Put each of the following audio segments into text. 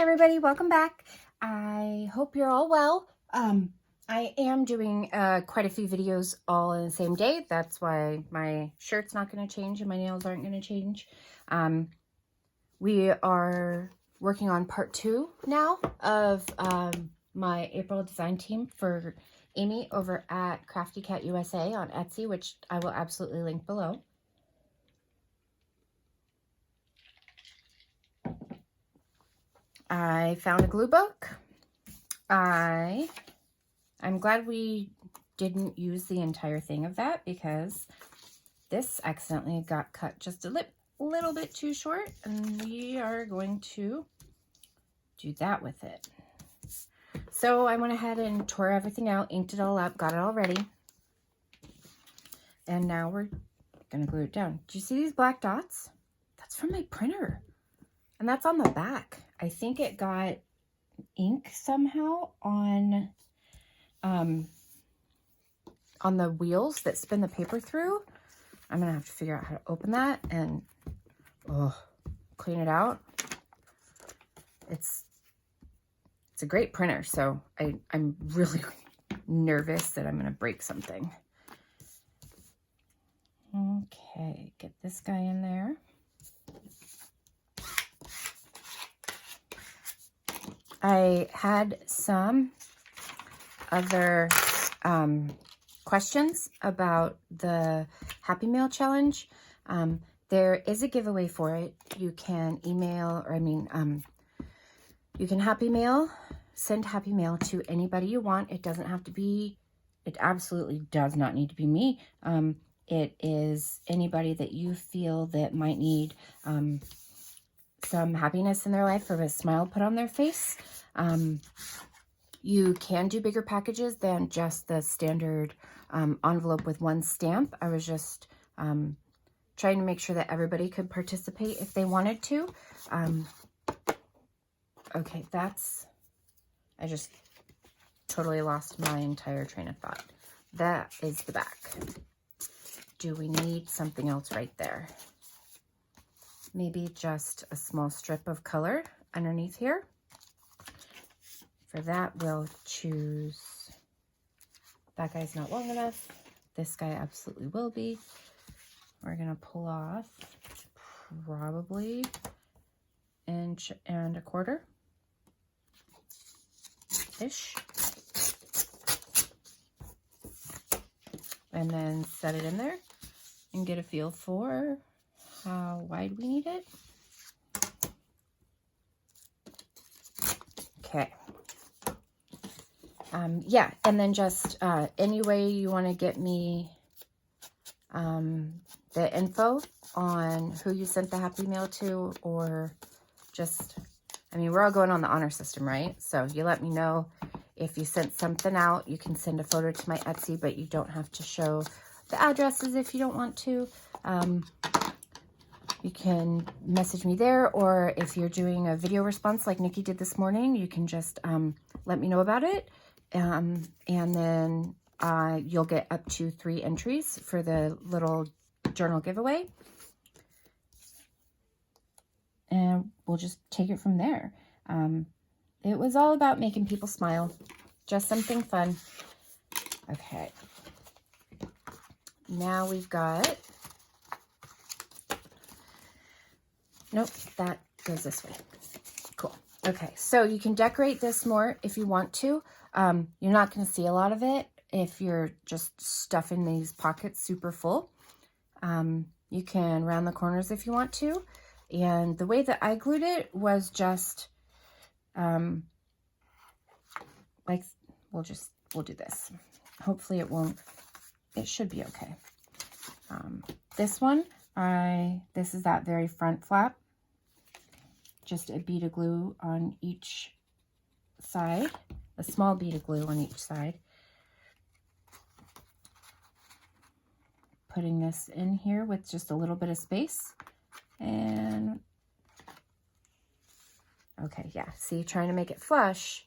everybody, welcome back. I hope you're all well. I am doing quite a few videos all in the same day. That's why my shirt's not going to change and my nails aren't going to change. We are working on part 2 now of my April design team for Amy over at CraftyCatUSA on Etsy, which I will absolutely link below. I found a glue book. I'm glad we didn't use the entire thing of that because this accidentally got cut just a little bit too short, and we are going to do that with it. So I went ahead and tore everything out, inked it all up, got it all ready. And now we're gonna glue it down. Do you see these black dots? That's from my printer. And that's on the back. I think it got ink somehow on the wheels that spin the paper through. I'm gonna have to figure out how to open that and clean it out. It's a great printer, so I'm really nervous that I'm gonna break something. Okay, get this guy in there. I had some other questions about the Happy Mail challenge. There is a giveaway for it. You can email, or you can send Happy Mail to anybody you want. It doesn't have to be, it absolutely does not need to be me. It is anybody that you feel that might need some happiness in their life or a smile put on their face. You can do bigger packages than just the standard envelope with one stamp. I was just trying to make sure that everybody could participate if they wanted to. Okay, I just totally lost my entire train of thought. That is the back. Do we need something else right there? Maybe just a small strip of color underneath here. For that, we'll choose, that guy's not long enough. This guy absolutely will be. We're gonna pull off probably 1.25 inches-ish. And then set it in there and get a feel for how wide we need it. Okay. Yeah, and then just any way you want to get me the info on who you sent the Happy Mail to, or just, we're all going on the honor system, right? So you let me know if you sent something out. You can send a photo to my Etsy, but you don't have to show the addresses if you don't want to. You can message me there, or if you're doing a video response like Nikki did this morning, you can just let me know about it. And then you'll get up to 3 entries for the little journal giveaway. And we'll just take it from there. It was all about making people smile. Just something fun. Okay. Now we've got... Nope, that goes this way. Cool. Okay, so you can decorate this more if you want to. You're not going to see a lot of it if you're just stuffing these pockets super full. You can round the corners if you want to. And the way that I glued it was just, we'll do this. Hopefully it should be okay. This one, this is that very front flap. Just a bead of glue on each side, a small bead of glue on each side. Putting this in here with just a little bit of space. And, okay, yeah, see, trying to make it flush.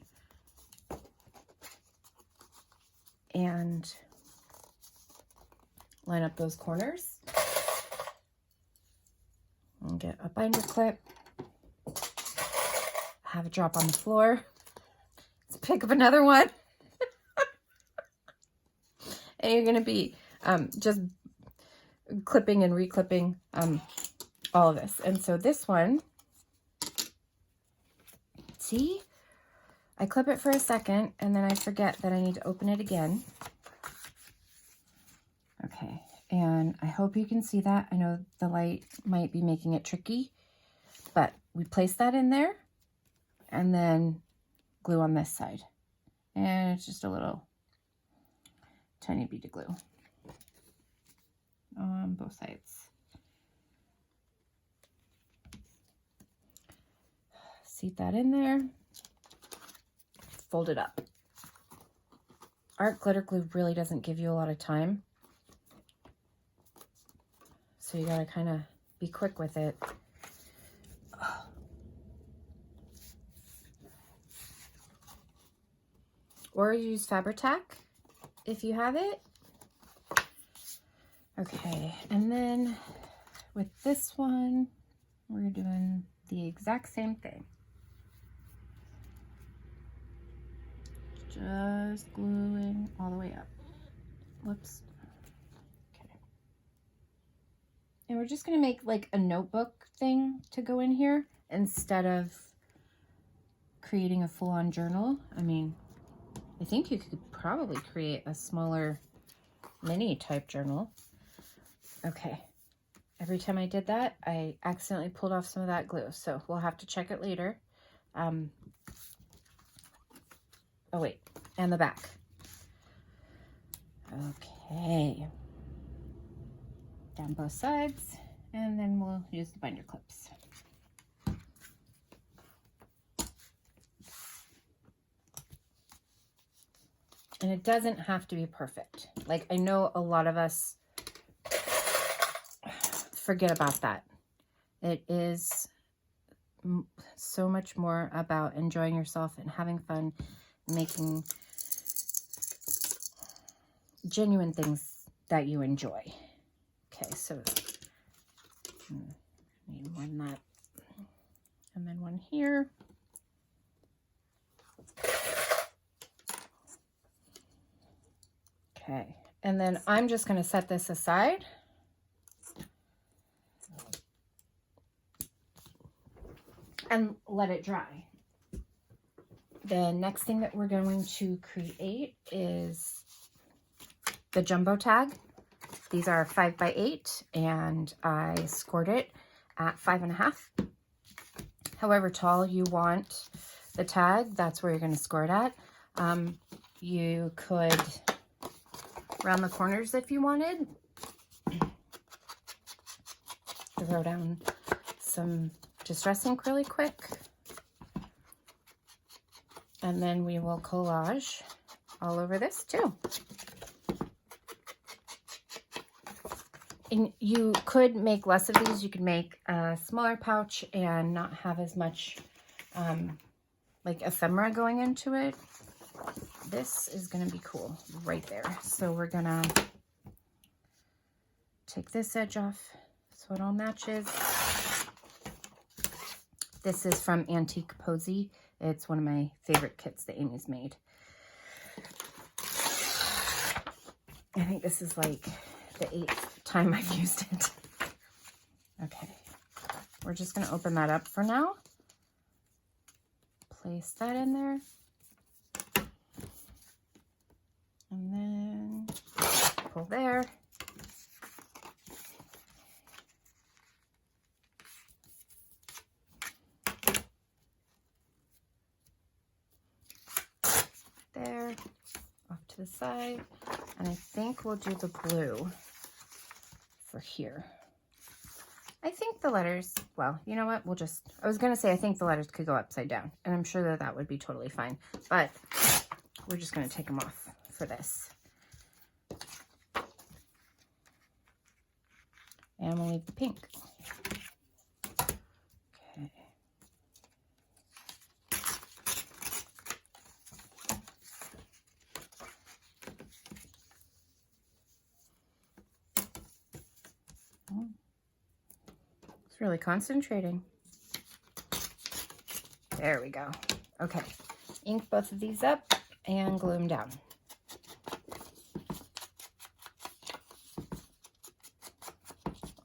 And line up those corners. And get a binder clip. have it drop on the floor. Let's pick up another one. And you're going to be just clipping and reclipping all of this. And so this one, see, I clip it for a second and then I forget that I need to open it again. Okay, and I hope you can see that. I know the light might be making it tricky, but we place that in there and then glue on this side. And it's just a little tiny bead of glue on both sides. Seat that in there. Fold it up. Art glitter glue really doesn't give you a lot of time, so you gotta kind of be quick with it. Or use Fabri-Tac if you have it. Okay, and then with this one, we're doing the exact same thing. Just gluing all the way up. Whoops. Okay. And we're just gonna make like a notebook thing to go in here instead of creating a full-on journal. I mean, I think you could probably create a smaller mini type journal. Okay. Every time I did that, I accidentally pulled off some of that glue, so we'll have to check it later. Oh wait, and the back. Okay. Down both sides, and then we'll use the binder clips. And it doesn't have to be perfect. Like, I know a lot of us forget about that. It is so much more about enjoying yourself and having fun, making genuine things that you enjoy. Okay, so need more than that. And then one here. Okay, and then I'm just going to set this aside. And let it dry. The next thing that we're going to create is the jumbo tag. These are 5 by 8, and I scored it at 5.5. However tall you want the tag, that's where you're going to score it at. You could round the corners if you wanted. Throw down some distress ink really quick. And then we will collage all over this too. And you could make less of these. You could make a smaller pouch and not have as much like ephemera going into it. This is going to be cool right there. So we're going to take this edge off so it all matches. This is from Antique Posy. It's one of my favorite kits that Amy's made. I think this is like the 8th time I've used it. Okay, we're just going to open that up for now. Place that in there. And then pull there. There, off to the side. And I think we'll do the blue for here. I think the letters, well, you know what? We'll just, I was going to say I think the letters could go upside down. And I'm sure that that would be totally fine. But we're just going to take them off for this. And we'll leave the pink. Okay. It's really concentrating. There we go. Okay, ink both of these up and glue them down.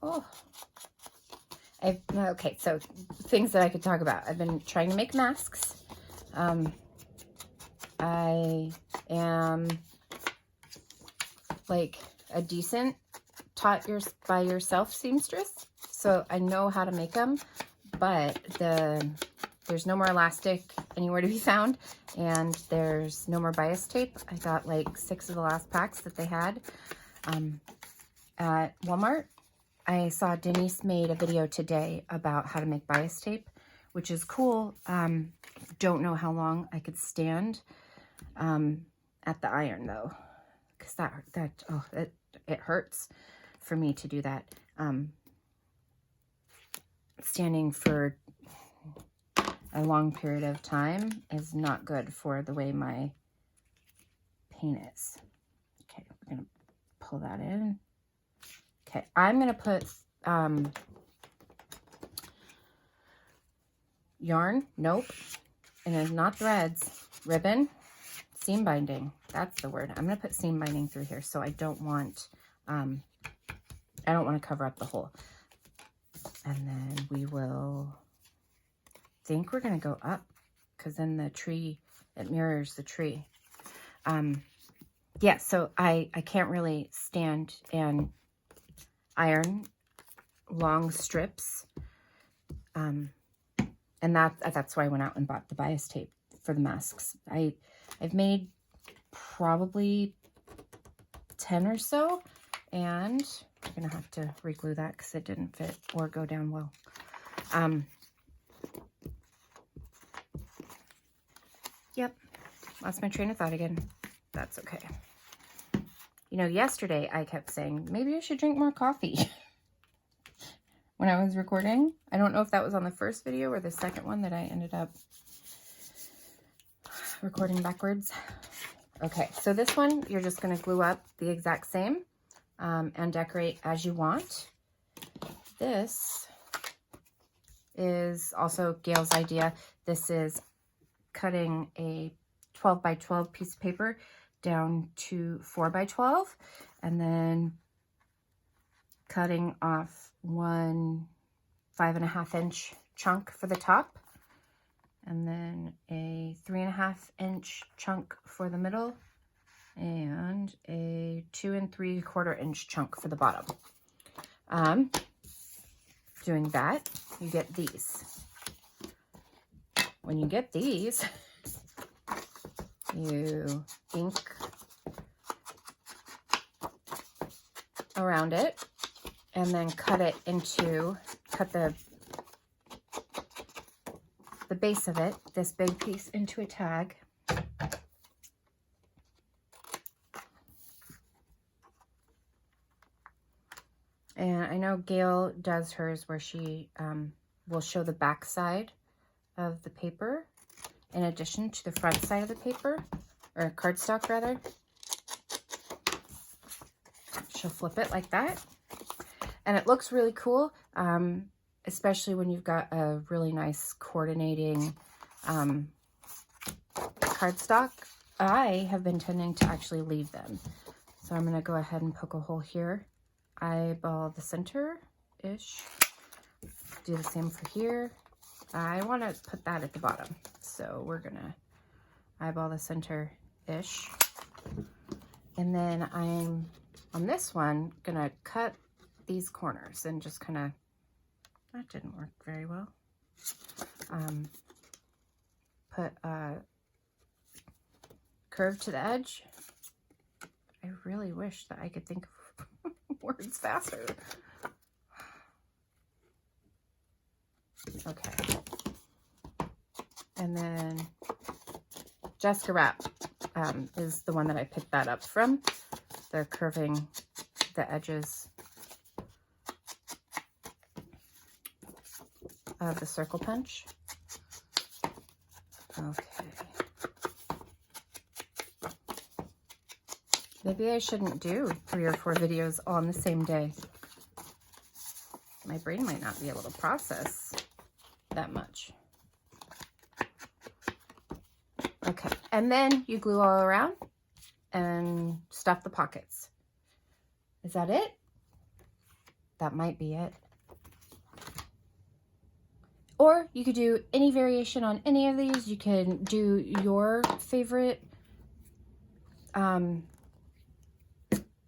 Oh, okay, so things that I could talk about. I've been trying to make masks. I am like a decent taught by yourself seamstress, so I know how to make them, but there's no more elastic anywhere to be found, and there's no more bias tape. I got like 6 of the last packs that they had at Walmart. I saw Denise made a video today about how to make bias tape, which is cool. Don't know how long I could stand at the iron though, because it hurts for me to do that. Standing for a long period of time is not good for the way my paint is. Okay, we're gonna pull that in. Okay, I'm gonna put yarn, nope, and it's not threads, ribbon, seam binding, that's the word. I'm gonna put seam binding through here, so I don't want to cover up the hole. And then we will think we're gonna go up, because then the tree, it mirrors the tree. Yeah, so I can't really stand and iron long strips, and that's why I went out and bought the bias tape for the masks. I've made probably 10 or so, and I'm gonna have to re-glue that because it didn't fit or go down well. Yep, lost my train of thought again. That's okay. You know, yesterday I kept saying, maybe I should drink more coffee when I was recording. I don't know if that was on the first video or the second one that I ended up recording backwards. Okay, so this one, you're just gonna glue up the exact same and decorate as you want. This is also Gail's idea. This is cutting a 12 by 12 piece of paper down to 4 by 12, and then cutting off one 5.5 inch chunk for the top, and then a 3.5 inch chunk for the middle, and a 2 3/4 inch chunk for the bottom. Doing that, you get these. When you get these, you ink around it and then cut the base of it, this big piece, into a tag. And I know Gail does hers where she will show the back side of the paper in addition to the front side of the paper, or cardstock rather. She'll flip it like that. And it looks really cool, especially when you've got a really nice coordinating cardstock. I have been tending to actually leave them. So I'm gonna go ahead and poke a hole here. Eyeball the center-ish. Do the same for here. I want to put that at the bottom, so we're gonna eyeball the center-ish. And then I'm, on this one, gonna cut these corners and just kind of, that didn't work very well. Put a curve to the edge. I really wish that I could think of words faster. Okay. And then Jessica Wrap is the one that I picked that up from. They're curving the edges of the circle punch. Okay. Maybe I shouldn't do 3 or 4 videos all on the same day. My brain might not be able to process that much. And then you glue all around and stuff the pockets. Is that it? That might be it. Or you could do any variation on any of these. You can do your favorite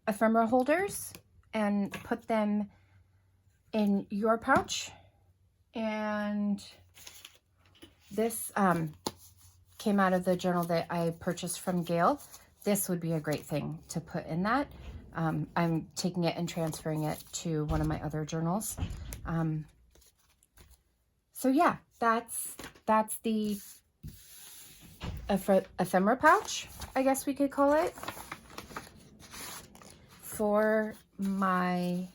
ephemera holders and put them in your pouch. And this came out of the journal that I purchased from Gail. This would be a great thing to put in that. I'm taking it and transferring it to one of my other journals. So yeah, that's the ephemera pouch, I guess we could call it, for my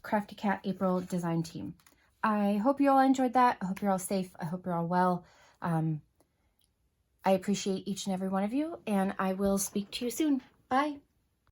Crafty Cat April design team. I hope you all enjoyed that. I hope you're all safe. I hope you're all well. I appreciate each and every one of you, and I will speak to you soon. Bye.